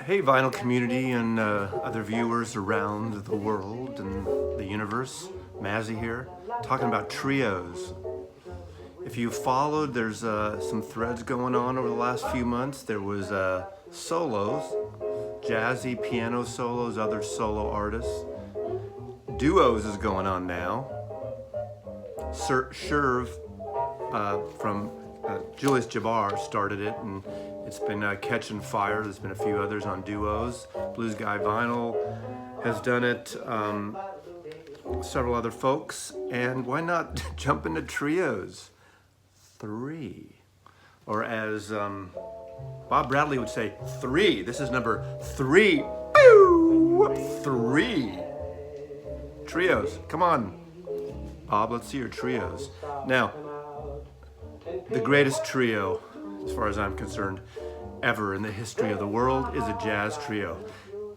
Hey, vinyl community and other viewers around the world and the universe. Mazzy here, talking about trios. If you followed, there's some threads going on over the last few months. There was solos, jazzy piano solos, other solo artists. Duos is going on now. Sherv from Julius Jabbar started it, and it's been catching fire. There's been a few others on duos. Blues Guy Vinyl has done it. Several other folks. And why not jump into trios? 3. Or as Bob Bradley would say, 3. This is number 3. 3. Trios. Come on, Bob, let's see your trios. Now, the greatest trio, as far as I'm concerned, ever in the history of the world is a jazz trio,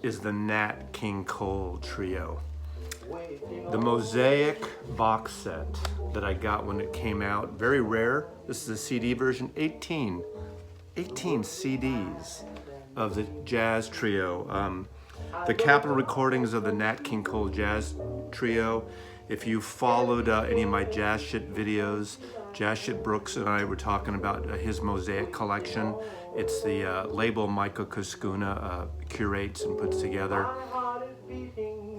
is the Nat King Cole trio. The Mosaic box set that I got when it came out, very rare. This is a CD version, 18 CDs of the jazz trio. The Capitol recordings of the Nat King Cole Jazz Trio. If you followed any of my Jazz Shit videos, Jazz Shit Brooks and I were talking about his Mosaic collection. It's the label Michael Kuskuna curates and puts together.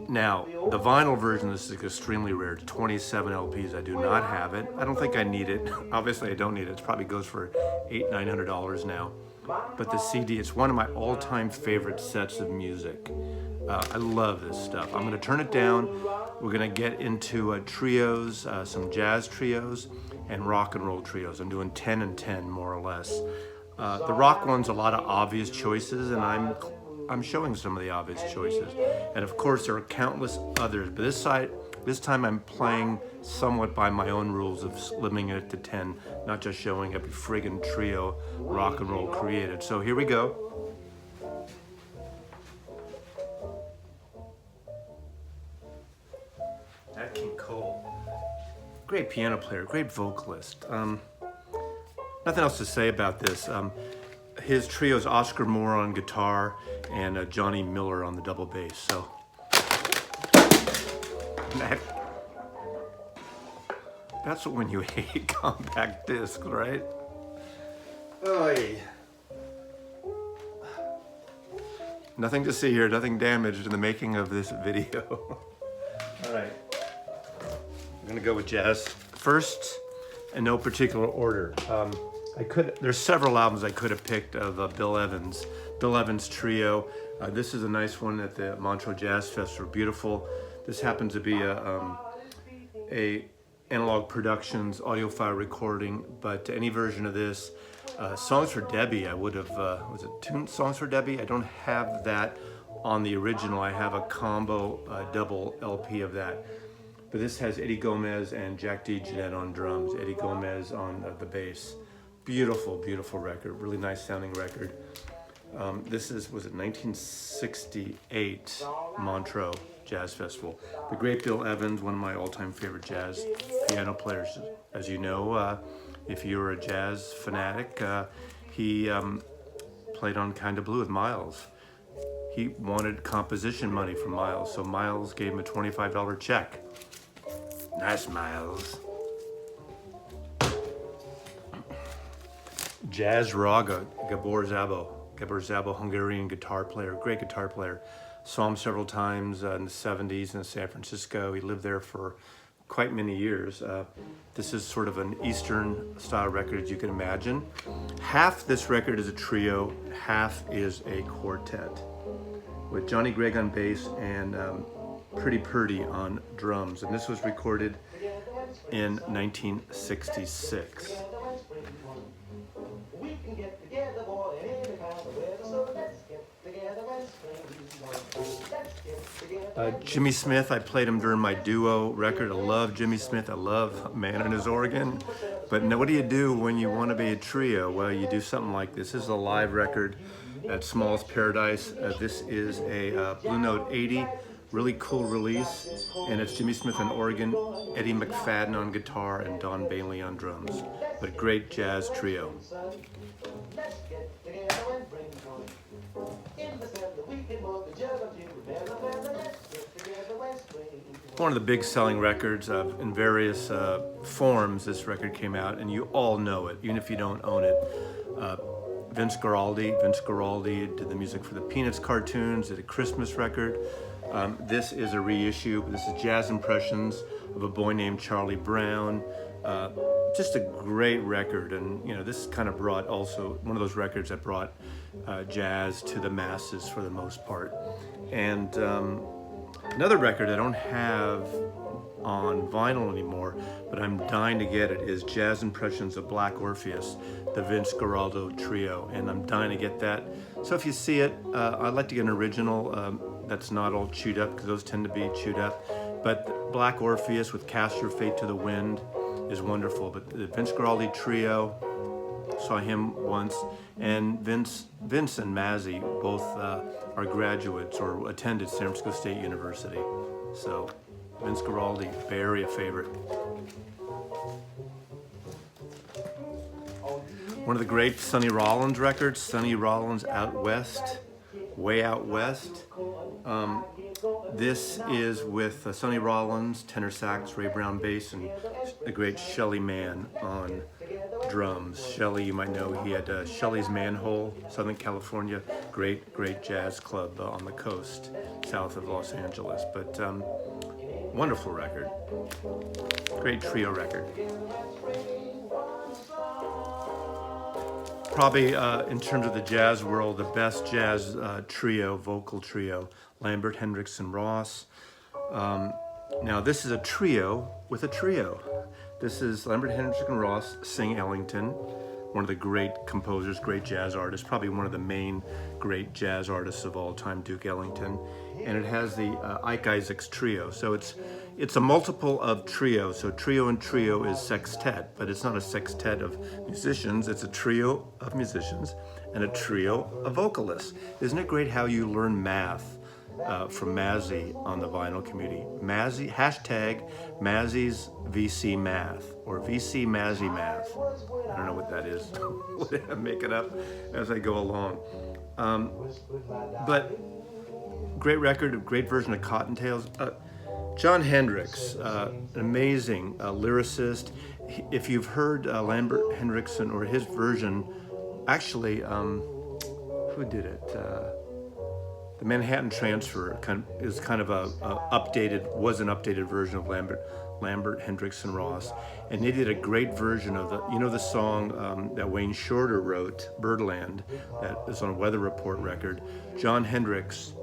Now, the vinyl version, this is extremely rare. 27 LPs, I do not have it. I don't think I need it. Obviously, I don't need it. It probably goes for $800-900 now. But the CD, it's one of my all-time favorite sets of music. I love this stuff. I'm gonna turn it down. We're gonna get into trios, some jazz trios and rock and roll trios. I'm doing 10 and 10, more or less. The rock one's a lot of obvious choices, and I'm showing some of the obvious choices. And of course, there are countless others, but this time I'm playing somewhat by my own rules of limiting it to 10, not just showing every friggin' trio rock and roll created. So here we go. Nat King Cole, great piano player, great vocalist. Nothing else to say about this. His trio is Oscar Moore on guitar and Johnny Miller on the double bass. So that's when you hate compact discs, right? Oy. Nothing to see here, nothing damaged in the making of this video. All right, I'm gonna go with jazz first in no particular order. There's several albums I could have picked of Bill Evans Trio. This is a nice one at the Montreux Jazz Festival, beautiful. This happens to be a Analog Productions audiophile recording, but any version of this, Songs for Debbie, I would have, was it tuned Songs for Debbie? I don't have that on the original. I have a combo double LP of that. But this has Eddie Gomez and Jack DeJohnette on drums, Eddie Gomez on the bass. Beautiful, beautiful record, really nice sounding record. This was it 1968 Montreux Jazz Festival. The great Bill Evans, one of my all-time favorite jazz piano players. As you know, if you're a jazz fanatic, he played on Kinda Blue with Miles. He wanted composition money from Miles, so Miles gave him a $25 check. Nice, Miles. Jazz Raga, Gabor Szabo, Hungarian guitar player, great guitar player. Saw him several times in the 70s in San Francisco. He lived there for quite many years. This is sort of an Eastern style record, as you can imagine. Half this record is a trio, half is a quartet, with Johnny Gregg on bass and Pretty Purdy on drums. And this was recorded in 1966. Jimmy Smith, I played him during my duo record. I love Jimmy Smith. I love Man and His Organ. But what do you do when you want to be a trio? Well, you do something like this. This is a live record at Small's Paradise. This is a Blue Note 80 Really cool release, and it's Jimmy Smith on organ, Eddie McFadden on guitar, and Don Bailey on drums. But great jazz trio. One of the big selling records in various forms. This record came out, and you all know it, even if you don't own it. Vince Guaraldi did the music for the Peanuts cartoons, did a Christmas record. This is a reissue. This is Jazz Impressions of a Boy Named Charlie Brown. Just a great record, and you know, this kind of brought also one of those records that brought jazz to the masses for the most part. And another record I don't have on vinyl anymore, but I'm dying to get it, is Jazz Impressions of Black Orpheus, the Vince Guaraldi trio, and I'm dying to get that. So if you see it, I'd like to get an original that's not all chewed up, because those tend to be chewed up. But Black Orpheus with Cast Your Fate to the Wind is wonderful. But the Vince Guaraldi trio, saw him once, and Vince and Mazzy both are graduates or attended San Francisco State University. So Vince Guaraldi, very a favorite. One of the great Sonny Rollins records, Sonny Rollins Out West, Way Out West. This is with Sonny Rollins, tenor sax, Ray Brown bass, and the great Shelly Manne on drums. Shelly, you might know, he had Shelly's Manhole, Southern California, great jazz club on the coast, south of Los Angeles. But wonderful record, great trio record. Probably in terms of the jazz world, the best jazz trio, vocal trio, Lambert, Hendrix, and Ross. Now this is a trio with a trio. This is Lambert, Hendrix, and Ross sing Ellington, one of the great composers, great jazz artists, probably one of the main great jazz artists of all time, Duke Ellington. And it has the Ike Isaacs trio. So it's a multiple of trio. So trio and trio is sextet, but it's not a sextet of musicians. It's a trio of musicians and a trio of vocalists. Isn't it great how you learn math from Mazzy on the vinyl community? Mazzy, hashtag Mazzy's VC Math, or VC Mazzy Math. I don't know what that is. I make it up as I go along. But great record, a great version of Cottontails. John Hendrix, an amazing lyricist. If you've heard Lambert Hendrickson or his version, actually, who did it? The Manhattan Transfer is kind of an updated version of Lambert, Hendrix, and Ross. And they did a great version of the song that Wayne Shorter wrote, Birdland, that is on a Weather Report record. John Hendrix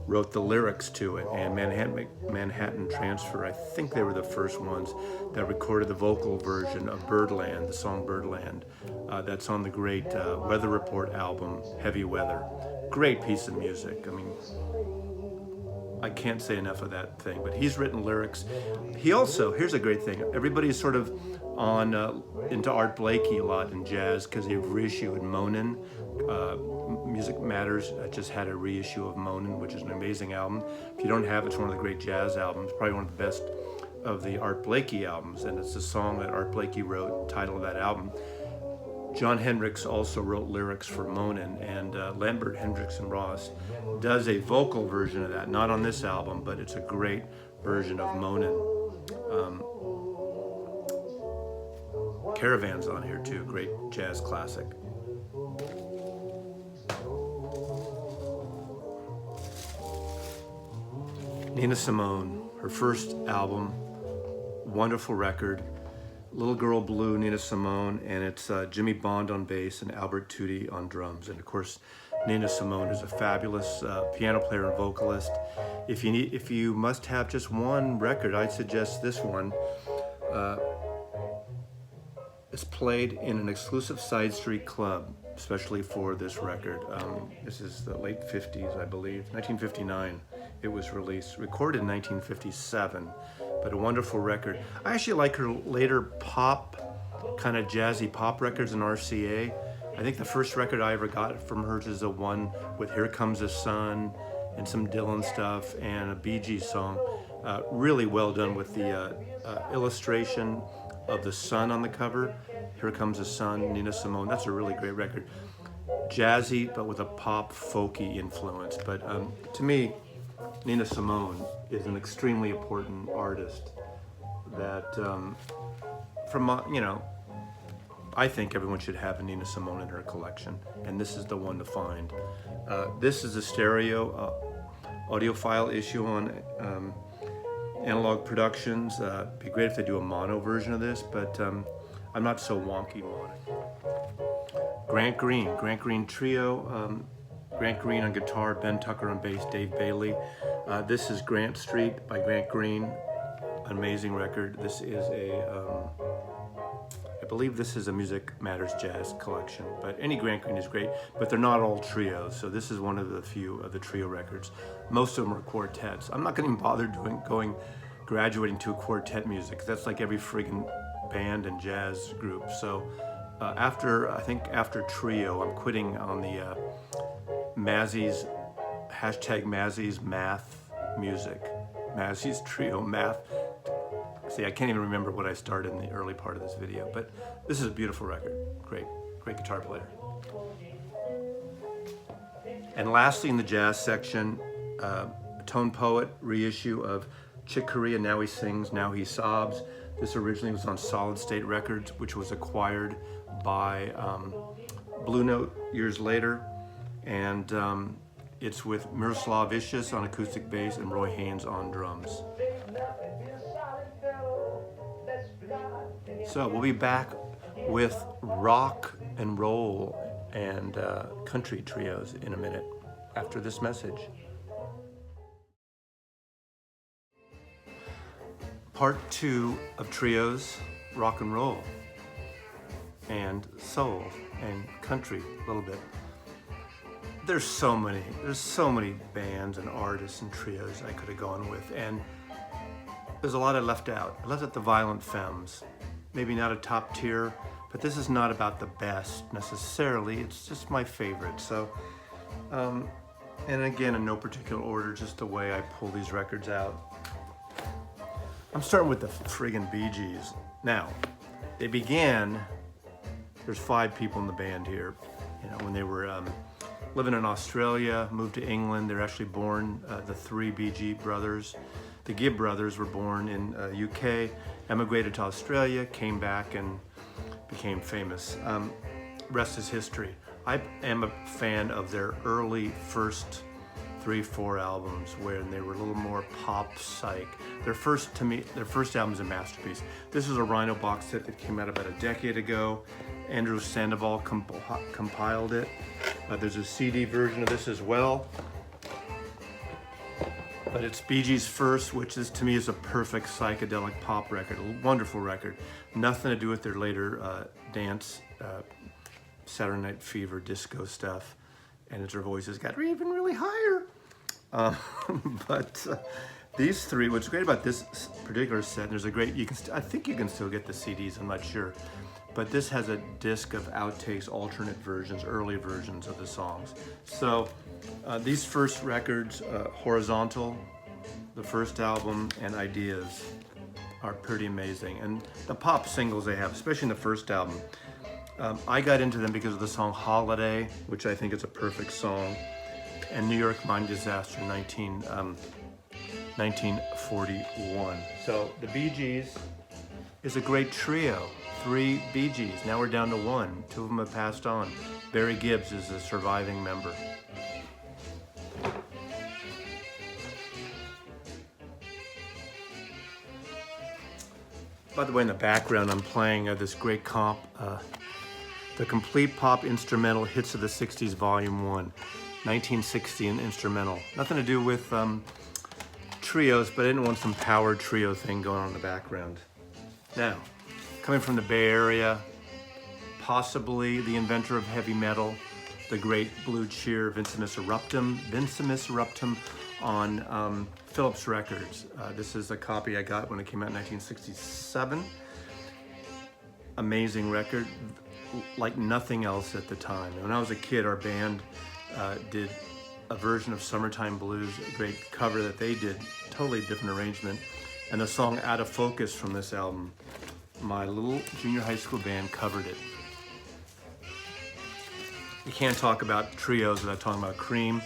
wrote the lyrics to it, and Manhattan Transfer, I think they were the first ones that recorded the vocal version of Birdland, the song Birdland. That's on the great Weather Report album, Heavy Weather. Great piece of music. I mean, I can't say enough of that thing, but he's written lyrics. He also, here's a great thing, everybody's sort of on into Art Blakey a lot in jazz because they've reissued Monin. Music Matters just had a reissue of Monin, which is an amazing album. If you don't have it, it's one of the great jazz albums, probably one of the best of the Art Blakey albums, and it's a song that Art Blakey wrote, title of that album. John Hendrix also wrote lyrics for Monin, and Lambert, Hendrix, and Ross does a vocal version of that, not on this album, but it's a great version of Monin. Caravan's on here too, great jazz classic. Nina Simone, her first album, wonderful record. Little Girl Blue, Nina Simone, and it's Jimmy Bond on bass and Albert Tutti on drums. And of course, Nina Simone is a fabulous piano player and vocalist. If you must have just one record, I'd suggest this one. It's played in an exclusive side street club, especially for this record. This is the late 50s, I believe, 1959. It was released, recorded in 1957, but a wonderful record. I actually like her later pop, kind of jazzy pop records in RCA. I think the first record I ever got from her is the one with Here Comes the Sun and some Dylan stuff and a Bee Gees song. Really well done with the illustration of the sun on the cover. Here Comes the Sun, Nina Simone. That's a really great record. Jazzy, but with a pop folky influence. But to me, Nina Simone is an extremely important artist that, I think everyone should have a Nina Simone in her collection, and this is the one to find. This is a stereo audiophile issue on Analog Productions. Be great if they do a mono version of this, but I'm not so wonky on it. Grant Green Trio. Grant Green on guitar, Ben Tucker on bass, Dave Bailey. This is Grant Street by Grant Green. Amazing record. This is I believe this is a Music Matters Jazz collection, but any Grant Green is great, but they're not all trios, so this is one of the few of the trio records. Most of them are quartets. I'm not going to even bother graduating to quartet music. That's like every friggin' band and jazz group. So I think after trio, I'm quitting on the Mazzi's, #Mazzi's math music. Mazzi's trio math. See, I can't even remember what I started in the early part of this video, but this is a beautiful record. Great guitar player. And lastly, in the jazz section, Tone Poet reissue of Chick Corea, Now He Sings, Now He Sobs. This originally was on Solid State Records, which was acquired by Blue Note years later. And it's with Miroslav Vicious on acoustic bass and Roy Haynes on drums. So we'll be back with rock and roll and country trios in a minute after this message. Part 2 of trios, rock and roll and soul and country a little bit. There's so many bands and artists and trios I could have gone with, and there's a lot I left out. I left out the Violent Femmes. Maybe not a top tier, but this is not about the best necessarily. It's just my favorite. So, and again, in no particular order, just the way I pull these records out. I'm starting with the friggin' Bee Gees. Now, they began, there's 5 people in the band here, when they were living in Australia, moved to England. They're actually born, the 3 Bee Gees brothers. The Gibb brothers were born in UK, emigrated to Australia, came back and became famous. Rest is history. I am a fan of their early first 3-4 albums where they were a little more pop psych. Their first album is a masterpiece. This is a Rhino box set that came out about a decade ago. Andrew Sandoval compiled it. There's a CD version of this as well. But it's Bee Gees' first, which is to me is a perfect psychedelic pop record, a wonderful record. Nothing to do with their later dance, Saturday Night Fever, disco stuff, and their voices got even really higher. But these 3, what's great about this particular set, there's a great, I think you can still get the CDs, I'm not sure, but this has a disc of outtakes, alternate versions, early versions of the songs. So these first records, Horizontal, the first album, and Ideas are pretty amazing. And the pop singles they have, especially in the first album, I got into them because of the song Holiday, which I think is a perfect song, and New York Mine Disaster, 1941. So the Bee Gees is a great trio. 3 Bee Gees, now we're down to 1. 2 of them have passed on. Barry Gibbs is the surviving member. By the way, in the background, I'm playing this great comp, the Complete Pop Instrumental Hits of the 60s, Volume 1, 1960 instrumental. Nothing to do with trios, but I didn't want some power trio thing going on in the background. Now, coming from the Bay Area, possibly the inventor of heavy metal, the great Blue Cheer, Vincimus Eruptum on Philips Records. This is a copy I got when it came out in 1967. Amazing record, like nothing else at the time. When I was a kid, our band did a version of Summertime Blues, a great cover that they did, totally different arrangement. And the song Out of Focus from this album, my little junior high school band covered it. You can't talk about trios without talking about Cream.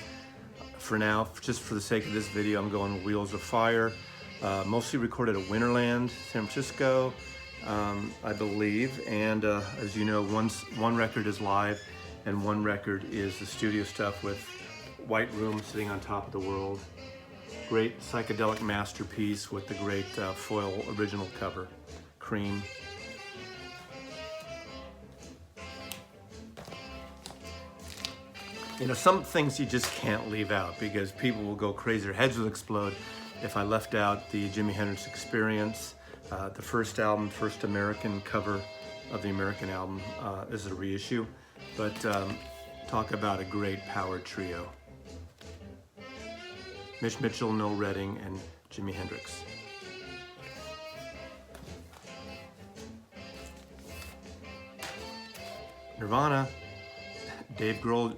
For now, just for the sake of this video, I'm going with Wheels of Fire. Mostly recorded at Winterland, San Francisco, I believe. And as you know, one record is live and one record is the studio stuff with White Room sitting on top of the world. Great psychedelic masterpiece with the great foil original cover, Cream. You know, some things you just can't leave out because people will go crazy, their heads will explode if I left out the Jimi Hendrix Experience, the first album, first American cover of the American album. This is a reissue, but talk about a great power trio. Mitch Mitchell, Noel Redding, and Jimi Hendrix. Nirvana, Dave Grohl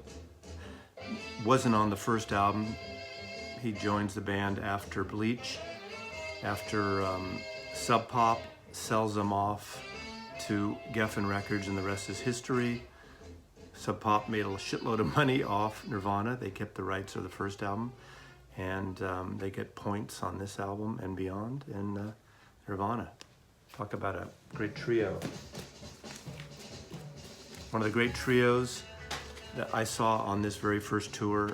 wasn't on the first album. He joins the band after Bleach, after Sub Pop sells them off to Geffen Records, and the rest is history. Sub Pop made a shitload of money off Nirvana. They kept the rights of the first album, and they get points on this album and beyond. And Nirvana, talk about a great trio. One of the great trios that I saw on this very first tour,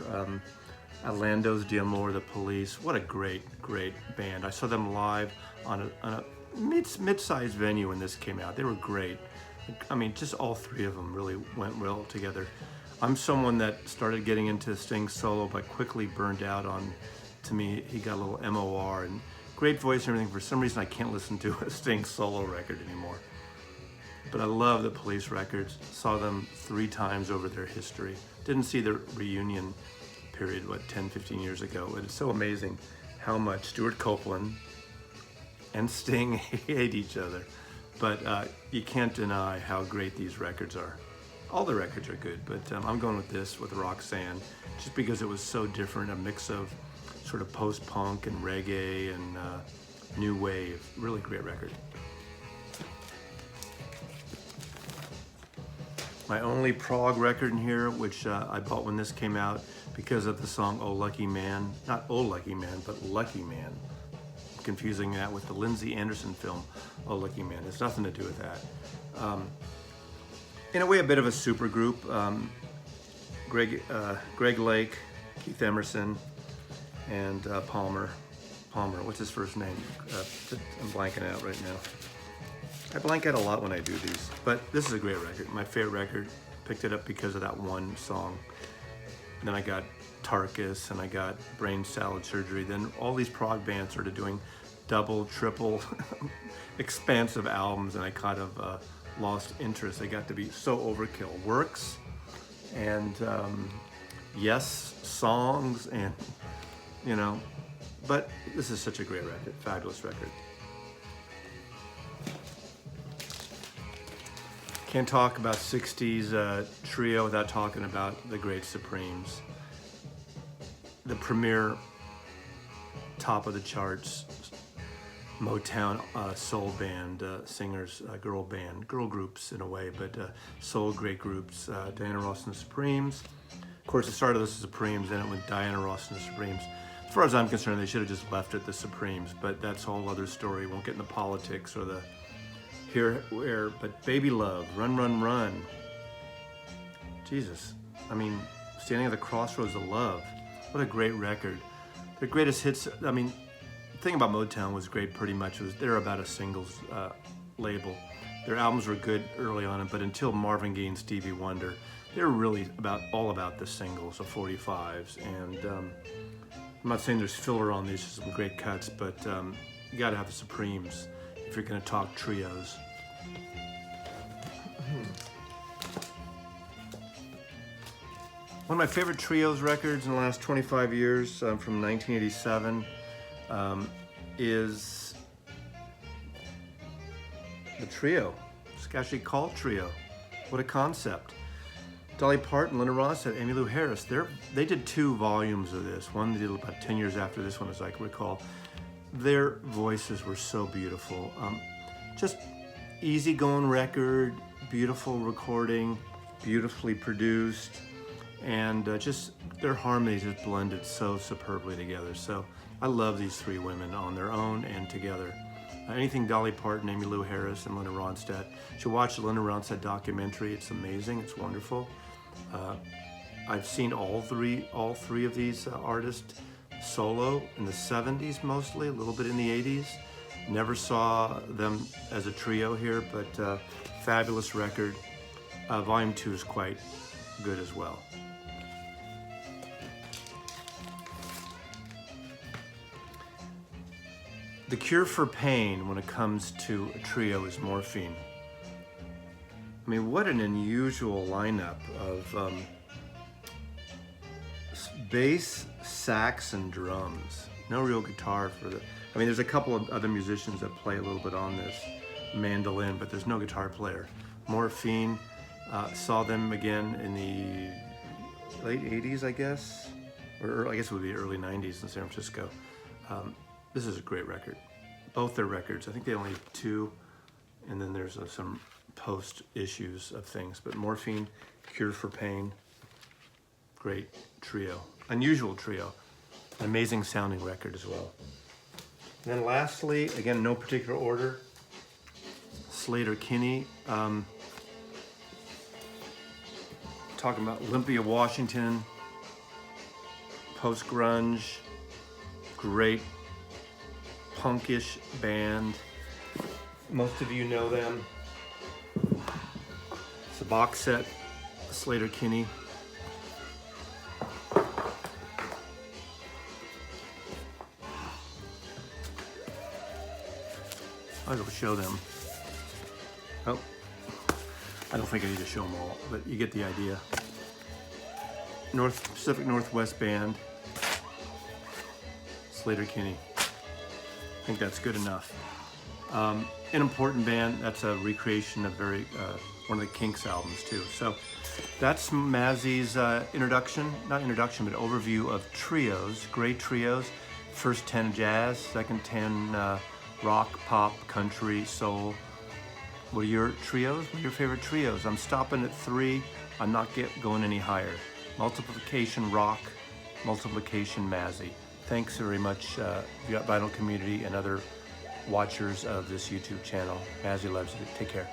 Orlando's D'Amour, The Police. What a great, great band. I saw them live on a mid-sized venue when this came out. They were great. I mean, just all three of them really went well together. I'm someone that started getting into Sting's solo, but quickly burned out on, to me, he got a little MOR and great voice and everything. For some reason, I can't listen to a Sting solo record anymore. But I love the Police records. Saw them 3 times over their history. Didn't see their reunion period, 10, 15 years ago. It's so amazing how much Stuart Copeland and Sting hate each other. But you can't deny how great these records are. All the records are good, but I'm going with this, with Roxanne, just because it was so different, a mix of sort of post-punk and reggae and new wave. Really great record. My only prog record in here, which I bought when this came out because of the song Oh Lucky Man. Not Oh Lucky Man, but Lucky Man. Confusing that with the Lindsay Anderson film, Oh Lucky Man. It's nothing to do with that. In a way, a bit of a super group. Greg Lake, Keith Emerson, and Palmer, what's his first name? I'm blanking out right now. I blank out a lot when I do these, but this is a great record. My favorite record. Picked it up because of that one song. Then I got Tarkus, and I got Brain Salad Surgery. Then all these prog bands started doing double, triple, expansive albums, and I kind of lost interest. They got to be so overkill. Works, and yes, songs, and you know, but this is such a great record, fabulous record. Can't talk about 60s trio without talking about the great Supremes. The premier top of the charts Motown soul band, singers, girl groups in a way, but soul great groups, Diana Ross and the Supremes. Of course, it started as the Supremes, then it went Diana Ross and the Supremes. As far as I'm concerned, they should have just left it the Supremes, but that's a whole other story. Won't get into politics or the here, where, but Baby Love, Run, Run, Run. Jesus, I mean, Standing at the Crossroads of Love. What a great record. Their greatest hits, I mean, the thing about Motown was great pretty much was they're about a singles label. Their albums were good early on, but until Marvin Gaye and Stevie Wonder, they were really all about the singles, the 45s. And I'm not saying there's filler on these, some great cuts, but you gotta have the Supremes if you're gonna talk trios. One of my favorite trios records in the last 25 years from 1987 is the Trio. It's actually called Trio. What a concept. Dolly Parton, Linda Ronstadt, Emmylou Harris. They did 2 volumes of this. One they did about 10 years after this one, as I can recall. Their voices were so beautiful. Just easygoing record, beautiful recording, beautifully produced, and just their harmonies just blended so superbly together. So I love these 3 women on their own and together. Anything Dolly Parton, Emmylou Harris, and Linda Ronstadt. You should watch the Linda Ronstadt documentary. It's amazing. It's wonderful. I've seen all three of these artists solo in the 70s mostly, a little bit in the 80s. Never saw them as a trio here, but fabulous record. Volume 2 is quite good as well. The cure for pain when it comes to a trio is Morphine. I mean, what an unusual lineup of bass, sax, and drums. No real guitar for the... I mean, there's a couple of other musicians that play a little bit on this mandolin, but there's no guitar player. Morphine, saw them again in the late 80s, I guess, or I guess it would be early 90s in San Francisco. This is a great record. Both their records, I think they only have 2, and then there's some post issues of things, but Morphine, Cure for Pain, great trio, unusual trio, an amazing sounding record as well. And then lastly, again, no particular order, SleaterKinney, talking about Olympia, Washington, post-grunge, great punkish band. Most of you know them. It's a box set, SleaterKinney. I'll go show them. Oh, I don't think I need to show them all, but you get the idea. Pacific Northwest band, SleaterKinney. I think that's good enough. An important band. That's a recreation of one of the Kinks albums too. So that's Mazzy's not introduction, but overview of trios, great trios. First 10 jazz, second 10 rock, pop, country, soul. What are your trios? What are your favorite trios? I'm stopping at 3. I'm not going any higher. Multiplication rock, multiplication Mazzy. Thanks very much, Vinyl community and other watchers of this YouTube channel. Mazzy loves you. Take care.